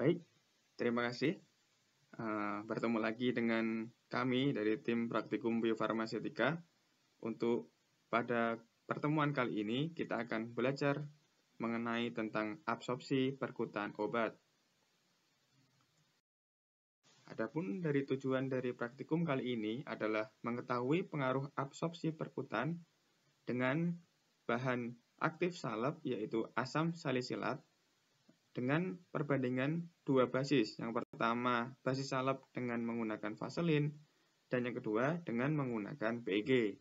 Baik, terima kasih. Bertemu lagi dengan kami dari tim Praktikum Biofarmaseutika. Untuk pada pertemuan kali ini, kita akan belajar mengenai tentang absorpsi perkutan obat. Adapun dari tujuan dari praktikum kali ini adalah mengetahui pengaruh absorpsi perkutan dengan bahan aktif salep, yaitu asam salisilat, dengan perbandingan dua basis. Yang pertama, basis salep dengan menggunakan vaselin, dan yang kedua dengan menggunakan PEG.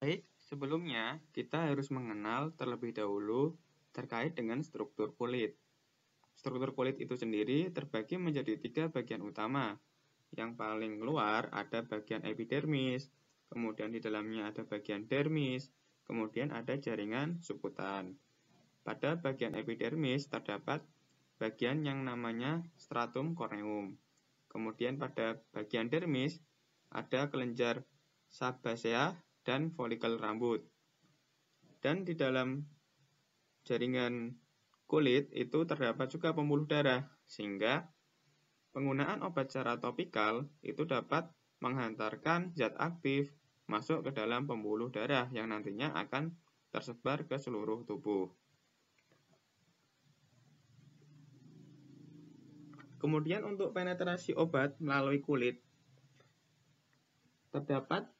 Baik, sebelumnya kita harus mengenal terlebih dahulu terkait dengan struktur kulit. Struktur kulit itu sendiri terbagi menjadi 3 bagian utama. Yang paling luar ada bagian epidermis, kemudian di dalamnya ada bagian dermis, kemudian ada jaringan subkutan. Pada bagian epidermis terdapat bagian yang namanya stratum corneum. Kemudian pada bagian dermis ada kelenjar sebasea dan folikel rambut. Dan di dalam jaringan kulit itu terdapat juga pembuluh darah, sehingga penggunaan obat secara topikal itu dapat menghantarkan zat aktif masuk ke dalam pembuluh darah yang nantinya akan tersebar ke seluruh tubuh. Kemudian untuk penetrasi obat melalui kulit, terdapat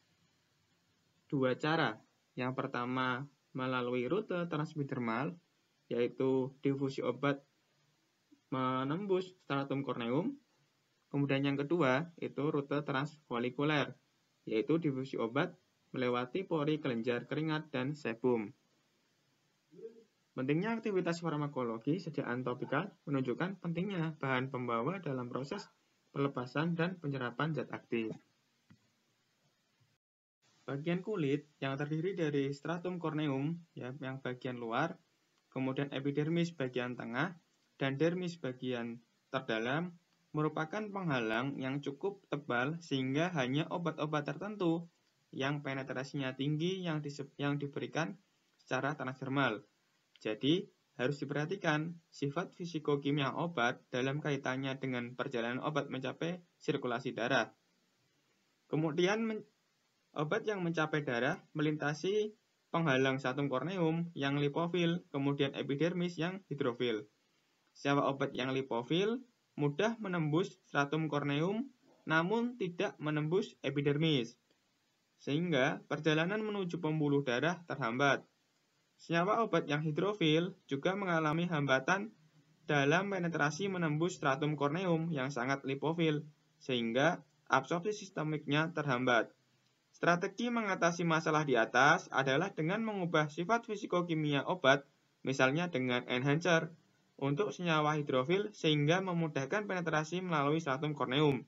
dua cara. Yang pertama melalui rute transdermal, yaitu difusi obat menembus stratum corneum. Kemudian yang kedua itu rute transfolikuler, yaitu difusi obat melewati pori kelenjar keringat dan sebum. Pentingnya aktivitas farmakologi sediaan topikal menunjukkan pentingnya bahan pembawa dalam proses pelepasan dan penyerapan zat aktif. Bagian kulit yang terdiri dari stratum corneum yang bagian luar, kemudian epidermis bagian tengah, dan dermis bagian terdalam merupakan penghalang yang cukup tebal sehingga hanya obat-obat tertentu yang penetrasinya tinggi yang diberikan secara transdermal. Jadi, harus diperhatikan sifat fisikokimia obat dalam kaitannya dengan perjalanan obat mencapai sirkulasi darah. Kemudian, obat yang mencapai darah melintasi penghalang stratum corneum yang lipofil, kemudian epidermis yang hidrofil. Senyawa obat yang lipofil mudah menembus stratum corneum, namun tidak menembus epidermis, sehingga perjalanan menuju pembuluh darah terhambat. Senyawa obat yang hidrofil juga mengalami hambatan dalam penetrasi menembus stratum corneum yang sangat lipofil, sehingga absorpsi sistemiknya terhambat. Strategi mengatasi masalah di atas adalah dengan mengubah sifat fisikokimia obat, misalnya dengan enhancer, untuk senyawa hidrofil sehingga memudahkan penetrasi melalui stratum corneum.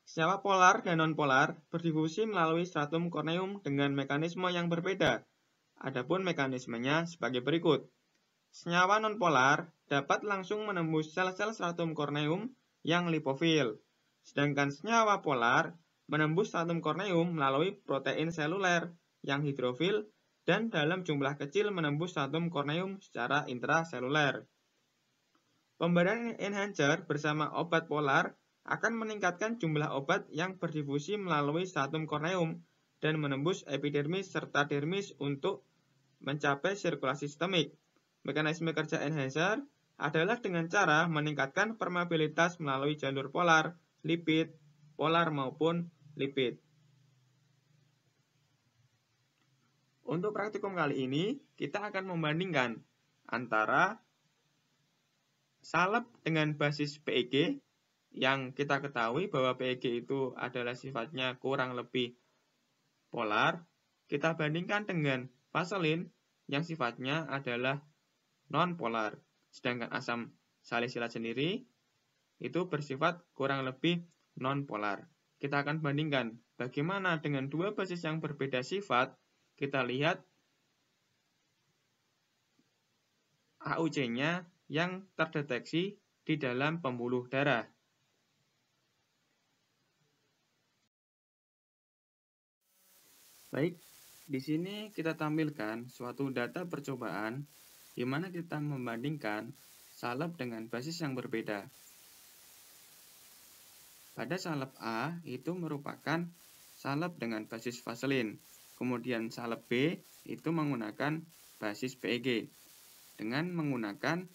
Senyawa polar dan non-polar berdifusi melalui stratum corneum dengan mekanisme yang berbeda. Adapun mekanismenya sebagai berikut. Senyawa nonpolar dapat langsung menembus sel-sel stratum corneum yang lipofil, sedangkan senyawa polar menembus stratum corneum melalui protein seluler yang hidrofil dan dalam jumlah kecil menembus stratum corneum secara intraseluler. Pemberian enhancer bersama obat polar akan meningkatkan jumlah obat yang berdifusi melalui stratum corneum dan menembus epidermis serta dermis untuk mencapai sirkulasi sistemik. Mekanisme kerja enhancer adalah dengan cara meningkatkan permeabilitas melalui jalur polar, lipid, polar maupun lipid. Untuk praktikum kali ini, kita akan membandingkan antara salep dengan basis PEG, yang kita ketahui bahwa PEG itu adalah sifatnya kurang lebih polar. Kita bandingkan dengan vaselin yang sifatnya adalah non-polar. Sedangkan asam salisilat sendiri itu bersifat kurang lebih non-polar. Kita akan bandingkan bagaimana dengan dua basis yang berbeda sifat. Kita lihat AUC-nya yang terdeteksi di dalam pembuluh darah. Baik, di sini kita tampilkan suatu data percobaan di mana kita membandingkan salep dengan basis yang berbeda. Pada salep A itu merupakan salep dengan basis vaselin, kemudian salep B itu menggunakan basis PEG dengan menggunakan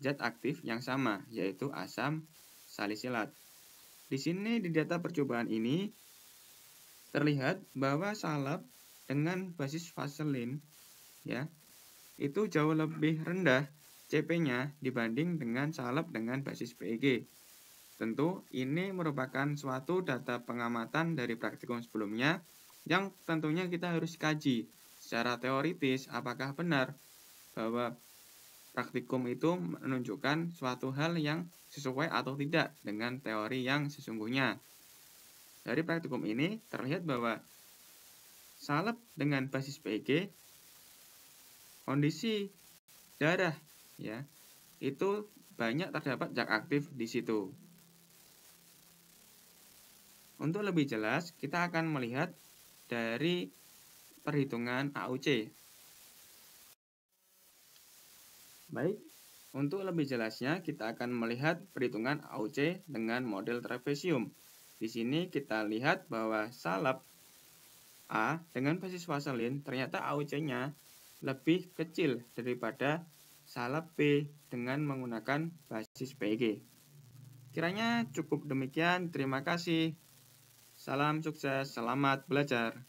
zat aktif yang sama, yaitu asam salisilat. Di sini di data percobaan ini terlihat bahwa salep dengan basis vaselin ya, itu jauh lebih rendah CP-nya dibanding dengan salep dengan basis PEG. Tentu ini merupakan suatu data pengamatan dari praktikum sebelumnya yang tentunya kita harus kaji secara teoritis apakah benar bahwa praktikum itu menunjukkan suatu hal yang sesuai atau tidak dengan teori yang sesungguhnya. Dari praktikum ini terlihat bahwa salep dengan basis PEG, kondisi darah ya, itu banyak terdapat zat aktif di situ. Untuk lebih jelas, kita akan melihat dari perhitungan AUC. Baik, untuk lebih jelasnya kita akan melihat perhitungan AUC dengan model trapesium. Di sini kita lihat bahwa salep A dengan basis vaselin ternyata AUC-nya lebih kecil daripada salep B dengan menggunakan basis PEG. Kiranya cukup demikian, terima kasih. Salam sukses, selamat belajar.